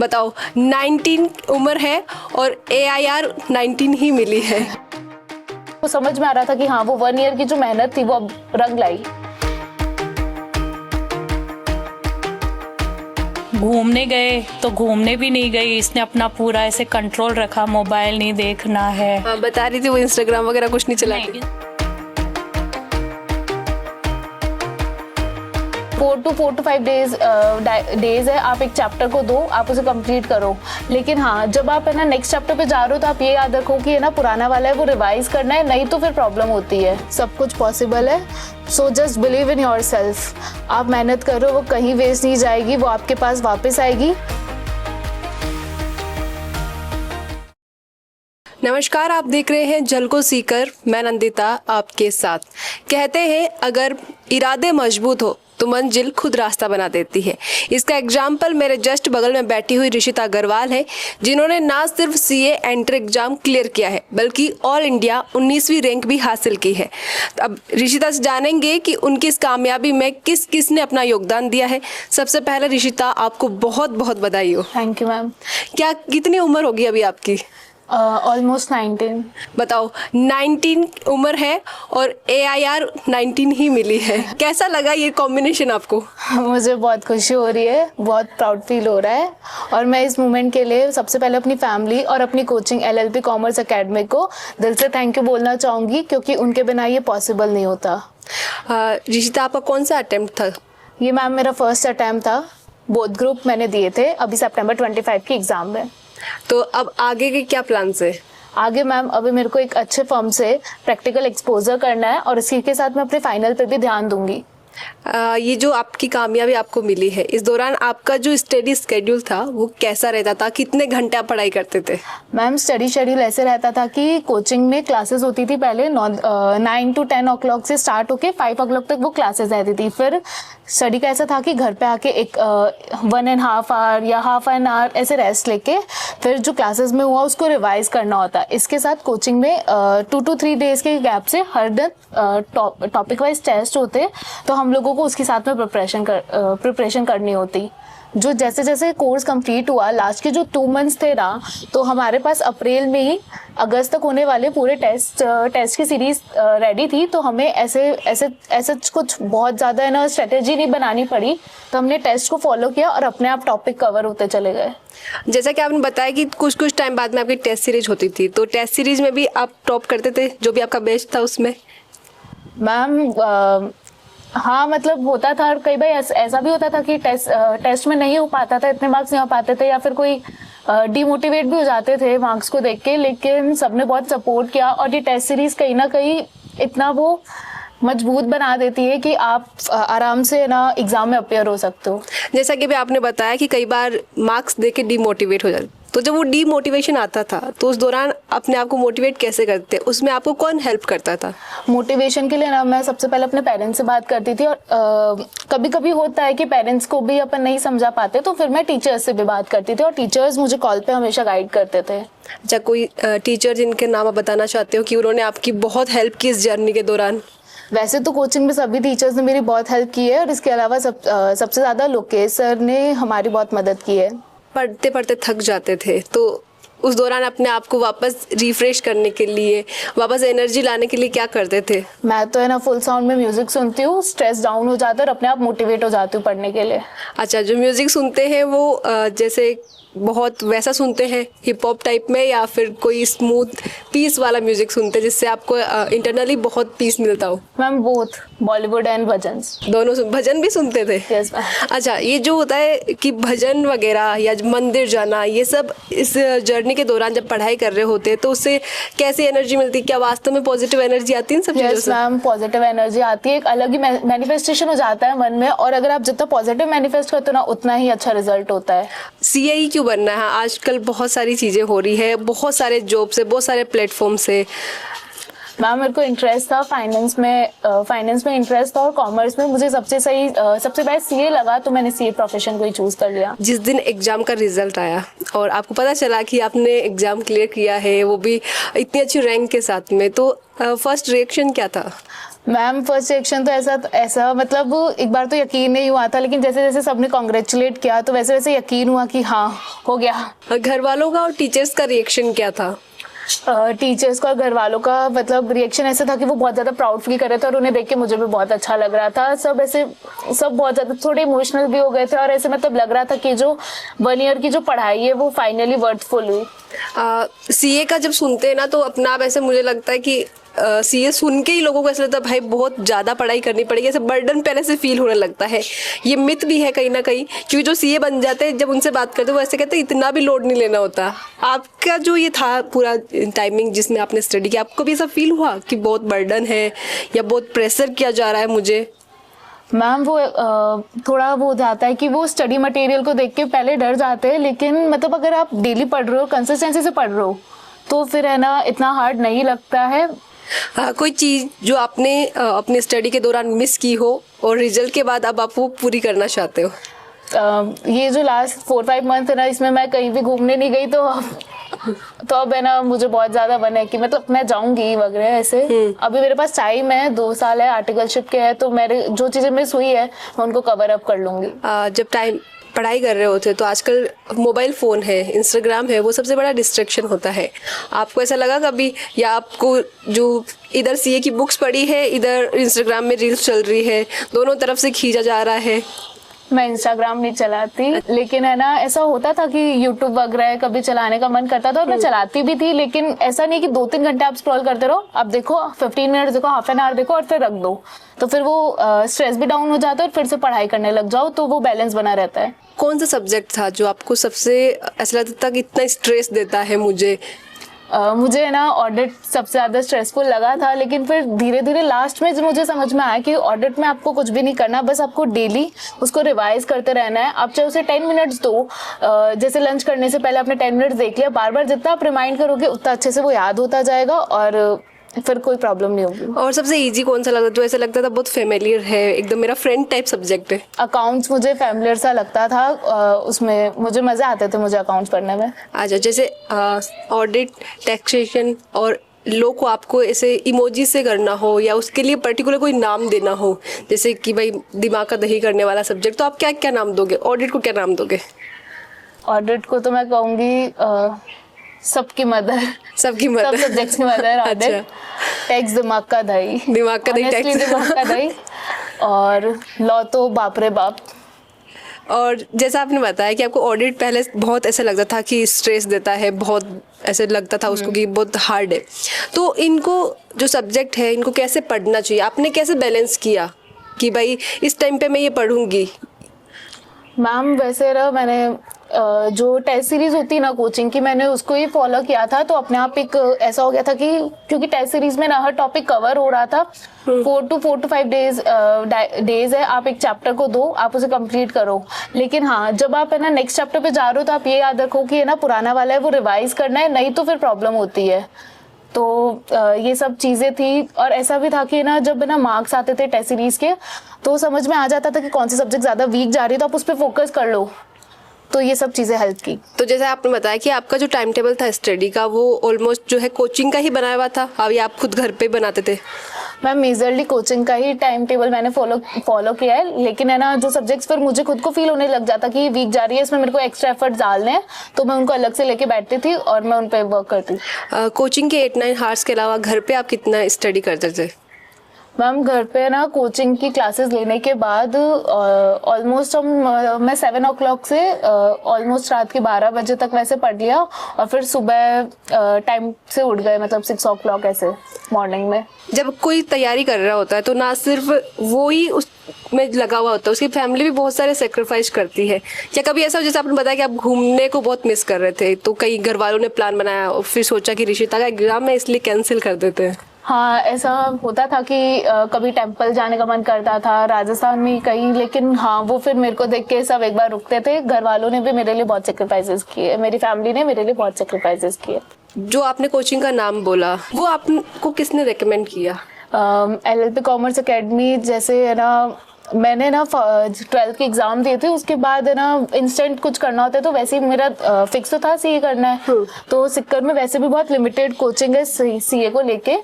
बताओ 19 उम्र है और AIR 19 ही मिली है। वो समझ में आ रहा था कि हाँ वो 1 ईयर की जो मेहनत थी वो अब रंग लाई। घूमने गए तो घूमने भी नहीं गई, इसने अपना पूरा ऐसे कंट्रोल रखा, मोबाइल नहीं देखना है। हाँ, बता रही थी वो इंस्टाग्राम वगैरह कुछ नहीं चलाती। 4 to 5 डेज है, आप एक चैप्टर को दो, आप उसे कंप्लीट करो। लेकिन हाँ जब आप है ना नेक्स्ट चैप्टर पे जा रहे हो तो आप ये याद रखो कि है ना पुराना वाला है वो रिवाइज करना है, नहीं तो फिर प्रॉब्लम होती है। सब कुछ पॉसिबल है, so just believe in your self. आप मेहनत करो, वो कहीं वेस्ट नहीं जाएगी, वो आपके पास वापस आएगी। नमस्कार, आप देख रहे हैं जल को सीकर, मैं नंदिता आपके साथ। कहते हैं अगर इरादे मजबूत हो तो मंजिल खुद रास्ता बना देती है। इसका एग्जाम्पल मेरे जस्ट बगल में बैठी हुई ऋषिता अग्रवाल है, जिन्होंने ना सिर्फ CA एंट्री एग्जाम क्लियर किया है बल्कि ऑल इंडिया 19वीं रैंक भी हासिल की है। अब ऋषिता से जानेंगे कि उनकी इस कामयाबी में किस किस ने अपना योगदान दिया है। सबसे पहले ऋषिता, आपको बहुत बहुत बधाई हो। Thank you ma'am. क्या कितनी उम्र होगी अभी आपकी? ऑलमोस्ट 19। बताओ 19 उम्र है और AIR 19 ही मिली है। कैसा लगा ये कॉम्बिनेशन आपको? मुझे बहुत खुशी हो रही है, बहुत प्राउड फील हो रहा है और मैं इस मोमेंट के लिए सबसे पहले अपनी फैमिली और अपनी कोचिंग LLP कॉमर्स एकेडमी को दिल से थैंक यू बोलना चाहूँगी, क्योंकि उनके बिना ये पॉसिबल नहीं होता। ऋषिता, आपका कौन सा अटेम्प्ट था? ये मैम मेरा फर्स्ट अटैम्प्ट था, बोथ ग्रुप मैंने दिए थे अभी सितंबर 25 की एग्ज़ाम में। तो अब आगे के क्या प्लान्स है? आगे मैम अभी मेरे को एक अच्छे फर्म से प्रैक्टिकल एक्सपोजर करना है और इसी के साथ मैं अपने फाइनल पे भी ध्यान दूंगी। ये जो आपकी कामयाबी आपको मिली है, इस दौरान आपका जो स्टडी स्केड्यूल था वो कैसा रहता था? कितने घंटे आप पढ़ाई करते थे? मैम स्टडी शेड्यूल ऐसे रहता था कि कोचिंग में क्लासेस होती थी पहले 9 to 10 o'clock से स्टार्ट होके 5 o'clock तक वो क्लासेस रहती थी। फिर स्टडी का ऐसा था कि घर पे आके एक 1.5 hour या half an hour ऐसे रेस्ट लेके फिर जो क्लासेस में हुआ उसको रिवाइज करना होता। इसके साथ कोचिंग में 2 to 3 days के गैप से हर दिन टॉपिक वाइज टेस्ट होते, तो हम लोगों को उसके साथ में प्रिपरेशन करनी होती। जो जैसे जैसे कोर्स कंप्लीट हुआ, लास्ट के जो 2 months थे ना, तो हमारे पास अप्रैल में ही अगस्त तक होने वाले पूरे टेस्ट की सीरीज रेडी थी। तो हमें ऐसे कुछ बहुत ज़्यादा है ना स्ट्रेटेजी नहीं बनानी पड़ी, तो हमने टेस्ट को फॉलो किया और अपने आप टॉपिक कवर होते चले गए। जैसा कि आपने बताया कि कुछ टाइम बाद में आपकी टेस्ट सीरीज होती थी, तो टेस्ट सीरीज में भी आप टॉप करते थे, जो भी आपका बेस्ट था उसमें? मैम हाँ मतलब होता था, और कई बार ऐसा भी होता था कि टेस्ट में नहीं हो पाता था, इतने मार्क्स नहीं हो पाते थे, या फिर कोई डिमोटिवेट भी हो जाते थे मार्क्स को देख के। लेकिन सबने बहुत सपोर्ट किया और ये टेस्ट सीरीज कहीं ना कहीं इतना वो मजबूत बना देती है कि आप आराम से ना एग्जाम में अपेयर हो सकते हो। जैसा कि भी आपने बताया कि कई बार मार्क्स देख के डिमोटिवेट हो जाते, तो जब वो डीमोटिवेशन आता था तो उस दौरान अपने आप को मोटिवेट कैसे करते? उसमें आपको कौन हेल्प करता था? मोटिवेशन के लिए ना मैं सबसे पहले अपने पेरेंट्स से बात करती थी, और कभी कभी होता है कि पेरेंट्स को भी अपन नहीं समझा पाते, तो फिर मैं टीचर्स से भी बात करती थी और टीचर्स मुझे कॉल पे हमेशा गाइड करते थे। अच्छा, कोई टीचर जिनके नाम आप बताना चाहते हो कि उन्होंने आपकी बहुत हेल्प की इस जर्नी के दौरान? वैसे तो कोचिंग में सभी टीचर्स ने मेरी बहुत हेल्प की है, और इसके अलावा सबसे ज़्यादा लोकेश सर ने हमारी बहुत मदद की है। पढ़ते पढ़ते थक जाते थे, तो उस दौरान अपने आप को वापस रिफ्रेश करने के लिए, वापस एनर्जी लाने के लिए क्या करते थे? मैं तो है ना फुल साउंड में म्यूजिक सुनती हूँ, स्ट्रेस डाउन हो जाता है और अपने आप मोटिवेट हो जाती हूँ पढ़ने के लिए। अच्छा, जो म्यूजिक सुनते हैं वो जैसे बहुत वैसा सुनते हैं हिप हॉप टाइप में, या फिर कोई स्मूथ पीस वाला म्यूजिक सुनते हैं जिससे आपको इंटरनली बहुत पीस मिलता हो? मैम बोथ, बॉलीवुड एंड भजन दोनों। भजन भी सुनते थे? Yes ma'am. अच्छा, ये जो होता है कि भजन वगैरह या मंदिर जाना, ये सब इस जर्नी के दौरान जब पढ़ाई कर रहे होते हैं तो उससे कैसी एनर्जी मिलती है? क्या वास्तव में पॉजिटिव एनर्जी आती है इन सब चीज़ों से? मैम पॉजिटिव एनर्जी आती है, एक अलग ही मैनिफेस्टेशन हो जाता है मन में, और अगर आप जितना पॉजिटिव मैनिफेस्ट करते हो ना उतना ही अच्छा रिजल्ट होता है। CAE क्यों बनना है? आजकल बहुत सारी चीज़ें हो रही है, बहुत सारे जॉब से, बहुत सारे प्लेटफॉर्म से। मैम मेरे को इंटरेस्ट था फाइनेंस में इंटरेस्ट था, और कॉमर्स में मुझे सबसे बेस्ट CA लगा, तो मैंने CA प्रोफेशन को ही चूज़ कर लिया। जिस दिन एग्ज़ाम का रिजल्ट आया और आपको पता चला कि आपने एग्ज़ाम क्लियर किया है, वो भी इतनी अच्छी रैंक के साथ में, तो फर्स्ट रिएक्शन क्या था? मैम फर्स्ट रिएक्शन तो ऐसा मतलब एक बार तो यकीन नहीं हुआ था, लेकिन जैसे जैसे सबने कॉन्ग्रेचुलेट किया तो वैसे वैसे यकीन हुआ कि हाँ हो गया। घर वालों का और टीचर्स का रिएक्शन क्या था? टीचर्स का और घर वालों का मतलब रिएक्शन ऐसा था कि वो बहुत ज़्यादा प्राउड फील कर रहे थे और उन्हें देख के मुझे भी बहुत अच्छा लग रहा था। सब बहुत ज़्यादा थोड़े इमोशनल भी हो गए थे और ऐसे मतलब लग रहा था कि जो 1 ईयर की जो पढ़ाई है वो फाइनली वर्थफुल हुई। सीए का जब सुनते हैं ना तो अपना आप ऐसे मुझे लगता है कि सीए सुन के ही लोगों को ऐसा लगता है भाई बहुत ज़्यादा पढ़ाई करनी पड़ेगी, ऐसे बर्डन पहले से फील होने लगता है। ये मिथ भी है कहीं ना कहीं, क्योंकि जो सीए बन जाते हैं जब उनसे बात करते हैं वो ऐसे कहते हैं इतना भी लोड नहीं लेना होता। आपका जो ये था पूरा टाइमिंग जिसमें आपने स्टडी किया, आपको भी ऐसा फील हुआ कि बहुत बर्डन है या बहुत प्रेशर किया जा रहा है मुझे? मैम वो थोड़ा वो हो जाता है कि वो स्टडी मटेरियल को देख के पहले डर जाते हैं, लेकिन मतलब अगर आप डेली पढ़ रहे हो, कंसिस्टेंसी से पढ़ रहे हो तो फिर है ना इतना हार्ड नहीं लगता है। कोई चीज़ जो आपने अपने स्टडी के दौरान मिस की हो और रिजल्ट के बाद अब आप वो पूरी करना चाहते हो? ये जो लास्ट 4-5 मंथ है ना, इसमें मैं कहीं भी घूमने नहीं गई तो अब है ना मुझे बहुत ज़्यादा मन है कि मतलब मैं जाऊंगी वगैरह ऐसे। अभी मेरे पास टाइम है, 2 साल है आर्टिकलशिप के है, तो मेरे जो चीज़ें मिस हुई है मैं उनको कवर अप कर लूँगी। जब टाइम पढ़ाई कर रहे होते तो आजकल मोबाइल फ़ोन है, इंस्टाग्राम है, वो सबसे बड़ा डिस्ट्रैक्शन होता है। आपको ऐसा लगा कभी, या आपको जो इधर सीए की बुक्स पढ़ी है, इधर इंस्टाग्राम में रील्स चल रही है, दोनों तरफ से खींचा जा रहा है? मैं इंस्टाग्राम नहीं चलाती, लेकिन है ना ऐसा होता था कि यूट्यूब वगैरह कभी चलाने का मन करता था और मैं चलाती भी थी, लेकिन ऐसा नहीं कि 2-3 घंटे आप स्क्रॉल करते रहो। आप देखो 15 मिनट देखो, हाफ एन आवर देखो और फिर रख दो, तो फिर वो स्ट्रेस भी डाउन हो जाता है और फिर से पढ़ाई करने लग जाओ, तो वो बैलेंस बना रहता है। कौन सा सब्जेक्ट था जो आपको सबसे ऐसा लगता था कि इतना स्ट्रेस देता है मुझे? मुझे ना ऑडिट सबसे ज़्यादा स्ट्रेसफुल लगा था, लेकिन फिर धीरे धीरे लास्ट में मुझे समझ में आया कि ऑडिट में आपको कुछ भी नहीं करना, बस आपको डेली उसको रिवाइज करते रहना है। आप चाहे उसे 10 मिनट्स दो, जैसे लंच करने से पहले आपने 10 मिनट्स देख लिया, बार बार जितना आप रिमाइंड करोगे उतना अच्छे से वो याद होता जाएगा और फिर कोई प्रॉब्लम नहीं होगी। और सबसे इजी कौन सा लगता जो ऐसा लगता था बहुत फेमिलियर है, एकदम मेरा फ्रेंड टाइप सब्जेक्ट है? अकाउंट्स मुझे फेमिलियर सा लगता था, उसमें मुझे मज़े आते थे मुझे अकाउंट्स पढ़ने में। अच्छा, जैसे ऑडिट, टैक्सेशन और लो को आपको ऐसे इमोजी से करना हो या उसके लिए पर्टिकुलर कोई नाम देना हो, जैसे कि भाई दिमाग का दही करने वाला सब्जेक्ट, तो आप क्या क्या नाम दोगे? ऑडिट को क्या नाम दोगे? ऑडिट को तो मैं कहूँगी सबकी मदर, सब सब्जेक्ट्स की मदर ऑडिट। टैक्स दिमाग का दही, दिमाग का दही, Honestly, दिमाग का दही। और लॉ तो बाप रे बाप। और जैसा आपने बताया कि आपको ऑडिट पहले बहुत ऐसा लगता था कि स्ट्रेस देता है, बहुत ऐसे लगता था उसको कि बहुत हार्ड है, तो इनको जो सब्जेक्ट है इनको कैसे पढ़ना चाहिए? आपने कैसे बैलेंस किया कि भाई इस टाइम पे मैं ये पढ़ूंगी? मैम वैसे ना मैंने जो टेस्ट सीरीज होती है ना कोचिंग की, मैंने उसको ही फॉलो किया था, तो अपने आप एक ऐसा हो गया था कि क्योंकि टेस्ट सीरीज में ना हर टॉपिक कवर हो रहा था, 4 to 5 डेज है, आप एक चैप्टर को दो, आप उसे कंप्लीट करो। लेकिन हाँ, जब आप है ना नेक्स्ट चैप्टर पे जा रहे हो तो आप ये याद रखो कि है ना पुराना वाला है वो रिवाइज करना है, नहीं तो फिर प्रॉब्लम होती है। तो ये सब चीज़ें थी। और ऐसा भी था कि ना जब ना मार्क्स आते थे टेस्ट सीरीज के तो समझ में आ जाता था कि कौन सी सब्जेक्ट ज़्यादा वीक जा रही है, तो आप उस पर फोकस कर लो। तो ये सब चीज़ें हेल्प की। तो जैसे आपने बताया कि आपका जो टाइम टेबल था स्टडी का वो ऑलमोस्ट जो है कोचिंग का ही बनाया हुआ था, अभी आप खुद घर पे बनाते थे? मैम मेजरली कोचिंग का ही टाइम टेबल मैंने फॉलो किया है, लेकिन है ना जो सब्जेक्ट्स फिर मुझे खुद को फील होने लग जाता कि वीक जा रही है, इसमें मेरे को एक्स्ट्रा एफर्ट डालने हैं, तो मैं उनको अलग से लेके बैठती थी और मैं उन पर वर्क करती। कोचिंग के 8-9 आवर्स के अलावा घर पे आप कितना स्टडी करते थे? मैम घर पे ना कोचिंग की क्लासेस लेने के बाद ऑलमोस्ट मैं 7 o'clock से ऑलमोस्ट रात के 12 बजे तक वैसे पढ़ लिया, और फिर सुबह टाइम से उठ गए, मतलब 6 o'clock ऐसे मॉर्निंग में। जब कोई तैयारी कर रहा होता है तो ना सिर्फ वो ही उस में लगा हुआ होता है, उसकी फैमिली भी बहुत सारे सेक्रीफाइस करती है। या कभी ऐसा जैसे आपने बताया कि आप घूमने को बहुत मिस कर रहे थे, तो कई घर वालों ने प्लान बनाया और फिर सोचा कि ऋषिता का एग्जाम है इसलिए कैंसिल कर देते हैं? हाँ, ऐसा होता था कि कभी टेंपल जाने का मन करता था राजस्थान में कहीं, लेकिन हाँ वो फिर मेरे को देख के सब एक बार रुकते थे। घर वालों ने भी मेरे लिए बहुत सेक्रीफाइसेस किए, मेरी फैमिली ने मेरे लिए बहुत सेक्रीफाइसेस किए। जो आपने कोचिंग का नाम बोला वो आपको किसने रेकमेंड किया? LLP commerce academy. जैसे है ना मैंने ना 12th के एग्जाम दिए थे, उसके बाद है ना इंस्टेंट कुछ करना होता है, तो वैसे ही मेरा फिक्स तो था सीए करना है, तो सिक्कर में वैसे भी बहुत लिमिटेड कोचिंग है सीए को लेके,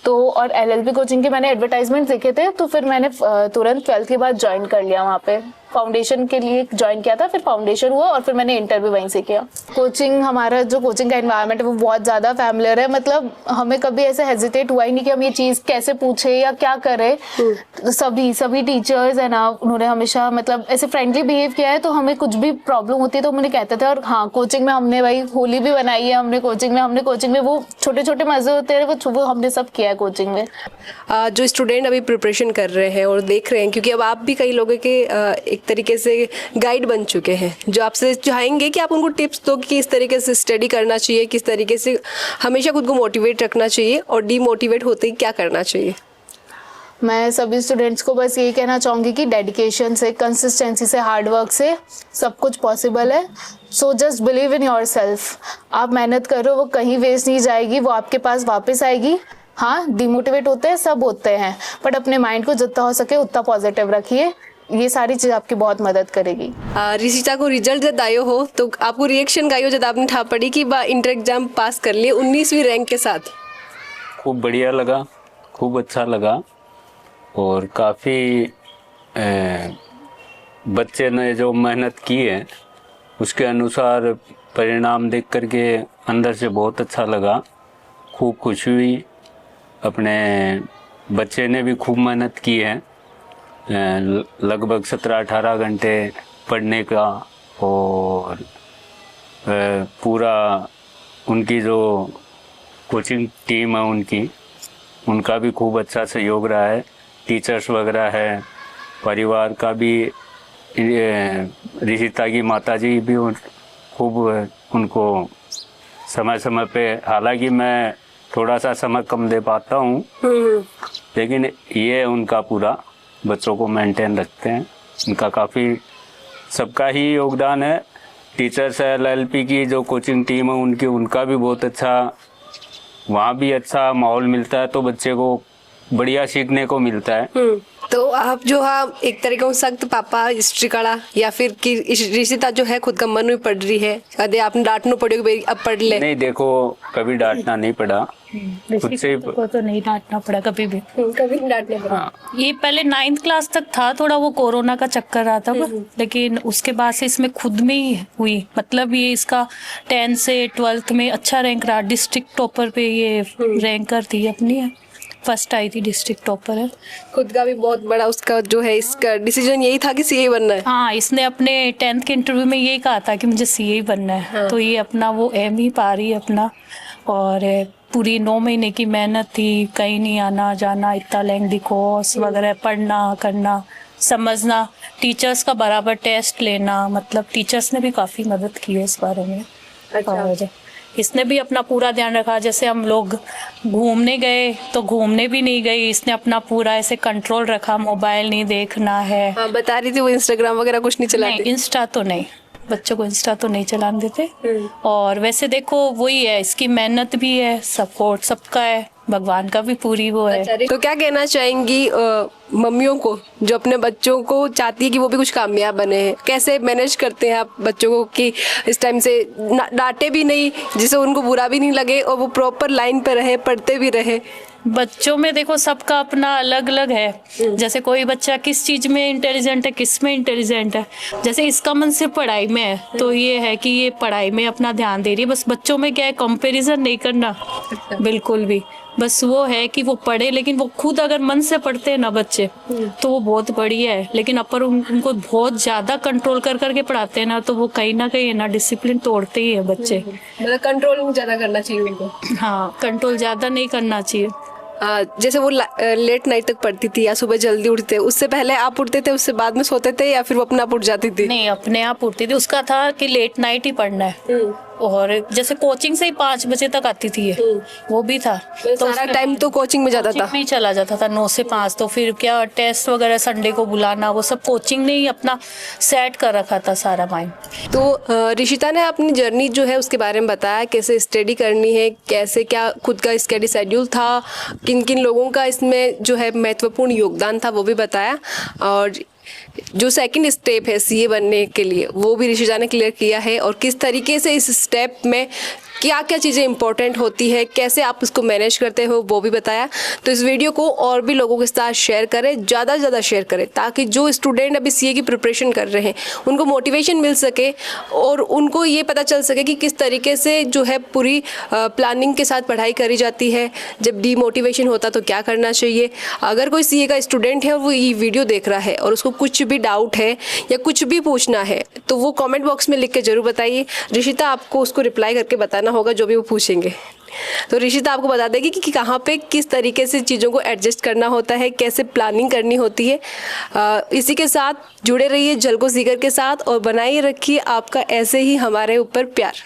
तो और एलएलबी कोचिंग के मैंने एडवर्टाइजमेंट देखे थे, तो फिर मैंने तुरंत 12th के बाद ज्वाइन कर लिया वहाँ पे। फाउंडेशन के लिए ज्वाइन किया था, फिर फाउंडेशन हुआ और फिर मैंने इंटरव्यू वहीं से किया। कोचिंग, हमारा जो कोचिंग का एनवायरनमेंट है वो बहुत ज़्यादा फैमिलियर है, मतलब हमें कभी ऐसे हेजिटेट हुआ ही नहीं कि हम ये चीज़ कैसे पूछे या क्या करें। सभी टीचर्स है ना, उन्होंने हमेशा मतलब ऐसे फ्रेंडली बिहेव किया है, तो हमें कुछ भी प्रॉब्लम होती है तो मुझे कहते थे। और हाँ, कोचिंग में हमने भाई होली भी बनाई है, हमने कोचिंग में वो छोटे छोटे मजे होते हैं वो हमने सब किया है कोचिंग में। जो स्टूडेंट अभी प्रिपरेशन कर रहे हैं और देख रहे हैं, क्योंकि अब आप भी कई लोगों के एक तरीके से गाइड बन चुके हैं, जो आपसे चाहेंगे कि आप उनको टिप्स दो कि किस तरीके से स्टडी करना चाहिए, किस तरीके से हमेशा खुद को मोटिवेट रखना चाहिए और डीमोटिवेट होते ही क्या करना चाहिए। मैं सभी स्टूडेंट्स को बस यही कहना चाहूँगी कि डेडिकेशन से, कंसिस्टेंसी से, हार्डवर्क से सब कुछ पॉसिबल है। So just believe in your self. आप मेहनत करो, वो कहीं वेस्ट नहीं जाएगी, वो आपके पास वापस आएगी। हाँ, डिमोटिवेट होते हैं, सब होते हैं, बट अपने माइंड को जितना हो सके उतना पॉजिटिव रखिए। ये सारी चीज़ आपकी बहुत मदद करेगी। ऋषिता को रिजल्ट जब आयो हो तो आपको रिएक्शन का आयो जब आपने ठाप पड़ी कि इंटर एग्जाम पास कर लिए 19वीं रैंक के साथ? खूब बढ़िया लगा, खूब अच्छा लगा और काफ़ी बच्चे ने जो मेहनत की है उसके अनुसार परिणाम देख करके अंदर से बहुत अच्छा लगा, खूब खुशी हुई। अपने बच्चे ने भी खूब मेहनत की है, लगभग 17-18 घंटे पढ़ने का, और पूरा उनकी जो कोचिंग टीम है उनका भी खूब अच्छा सहयोग रहा है। टीचर्स वगैरह है, परिवार का भी, ऋषिता की माताजी भी खूब उनको समय समय पे, हालांकि मैं थोड़ा सा समय कम दे पाता हूँ, लेकिन ये उनका पूरा बच्चों को मेंटेन रखते हैं। उनका काफ़ी सबका ही योगदान है। टीचर्स है, एलएलपी की जो कोचिंग टीम है उनका भी बहुत अच्छा, वहाँ भी अच्छा माहौल मिलता है, तो बच्चे को बढ़िया सीखने को मिलता है। तो आप जो है एक तरीके से सख्त पापा हिस्ट्री कड़ा, या फिर कि ऋषिता जो है खुद का मन में पढ़ रही है, कदे आपने डांटना पड़ेगा भाई अब पढ़ ले? नहीं, देखो कभी डांटना नहीं पड़ा, खुद से को तो नहीं डांटना पड़ा कभी भी, कभी नहीं डांटने पड़ा। हाँ। ये पहले 9th क्लास तक था, थोड़ा वो कोरोना का चक्कर रहा था, लेकिन उसके बाद से इसमें खुद में ही हुई। मतलब ये इसका 10th से 12th में अच्छा रैंक रहा, डिस्ट्रिक्ट टॉपर पे ये रैंक करती है अपनी, फर्स्ट आई थी, डिस्ट्रिक्ट टॉपर है। खुद का भी बहुत बड़ा उसका जो है, इसका डिसीजन यही था कि सीए बनना है। हाँ, इसने अपने 10th के इंटरव्यू में यही कहा था कि मुझे सीए बनना है। हाँ। तो ये अपना वो एम ही पा रही है अपना, और पूरी 9 महीने की मेहनत थी, कहीं नहीं आना जाना, इतना लेंथी कोर्स वगैरह, पढ़ना करना, समझना, टीचर्स का बराबर टेस्ट लेना, मतलब टीचर्स ने भी काफ़ी मदद की है इस बारे में। और इसने भी अपना पूरा ध्यान रखा। जैसे हम लोग घूमने गए तो घूमने भी नहीं गई, इसने अपना पूरा ऐसे कंट्रोल रखा, मोबाइल नहीं देखना है। हाँ, बता रही थी वो इंस्टाग्राम वगैरह कुछ नहीं चलाती? नहीं, इंस्टा तो नहीं, बच्चों को इंस्टा तो नहीं चलाने देते। और वैसे देखो वही है, इसकी मेहनत भी है, सपोर्ट सबका है, भगवान का भी पूरी वो है। अच्छा, तो क्या कहना चाहेंगी मम्मियों को जो अपने बच्चों को चाहती है कि वो भी कुछ कामयाब बने हैं? कैसे मैनेज करते हैं आप बच्चों को कि इस टाइम से डांटे भी नहीं, जिससे उनको बुरा भी नहीं लगे, और वो प्रॉपर लाइन पे रहे, पढ़ते भी रहे? बच्चों में देखो सबका अपना अलग अलग है। जैसे कोई बच्चा किस चीज में इंटेलिजेंट है, किस में इंटेलिजेंट है। जैसे इसका मन सिर्फ पढ़ाई में है, तो ये है कि ये पढ़ाई में अपना ध्यान दे रही है। बस बच्चों में क्या है, कंपैरिजन नहीं करना बिल्कुल भी, बस वो है कि वो पढ़े, लेकिन वो खुद अगर मन से पढ़ते हैं ना बच्चे तो वो बहुत बढ़िया है। लेकिन अपर उनको बहुत ज्यादा कंट्रोल कर करके पढ़ाते हैं ना, तो वो कहीं ना कहीं ना डिसिप्लिन तोड़ते ही है बच्चे। मतलब कंट्रोल ज्यादा करना चाहिए उनको। हाँ, कंट्रोल ज्यादा नहीं करना चाहिए। जैसे वो लेट नाइट तक पढ़ती थी या सुबह जल्दी उठते, उससे पहले आप उठते थे, उससे बाद में सोते थे, या फिर वो अपने आप उठ जाती थी? नहीं, अपने आप उठती थी। उसका था कि लेट नाइट ही पढ़ना है, और जैसे कोचिंग से ही 5 बजे तक आती थी ये, वो भी था। तो सारा टाइम तो कोचिंग में जाता था? नहीं, चला जाता था 9 से 5। तो फिर क्या टेस्ट वगैरह संडे को बुलाना, वो सब कोचिंग ने ही अपना सेट कर रखा था सारा माइंड। तो ऋषिता ने अपनी जर्नी जो है उसके बारे में बताया, कैसे स्टडी करनी है, कैसे क्या खुद का स्टडी शेड्यूल था, किन किन लोगों का इसमें जो है महत्वपूर्ण योगदान था वो भी बताया। और जो सेकंड स्टेप है सीए बनने के लिए वो भी ऋषिता ने क्लियर किया है, और किस तरीके से इस स्टेप में क्या क्या चीज़ें इंपॉर्टेंट होती है, कैसे आप उसको मैनेज करते हो वो भी बताया। तो इस वीडियो को और भी लोगों के साथ शेयर करें, ज़्यादा से ज़्यादा शेयर करें, ताकि जो स्टूडेंट अभी सीए की प्रिपरेशन कर रहे हैं उनको मोटिवेशन मिल सके और उनको ये पता चल सके कि किस तरीके से जो है पूरी प्लानिंग के साथ पढ़ाई करी जाती है। जब डीमोटिवेशन होता तो क्या करना चाहिए। अगर कोई सीए का स्टूडेंट है वो ये वीडियो देख रहा है और उसको कुछ भी डाउट है या कुछ भी पूछना है तो वो कमेंट बॉक्स में लिख के ज़रूर बताइए। ऋषिता आपको उसको रिप्लाई करके बताना होगा जो भी वो पूछेंगे। तो ऋषिता आपको बता देगी कि कहाँ पे किस तरीके से चीज़ों को एडजस्ट करना होता है, कैसे प्लानिंग करनी होती है। इसी के साथ जुड़े रहिए झलको सीकर के साथ और बनाए रखिए आपका ऐसे ही हमारे ऊपर प्यार।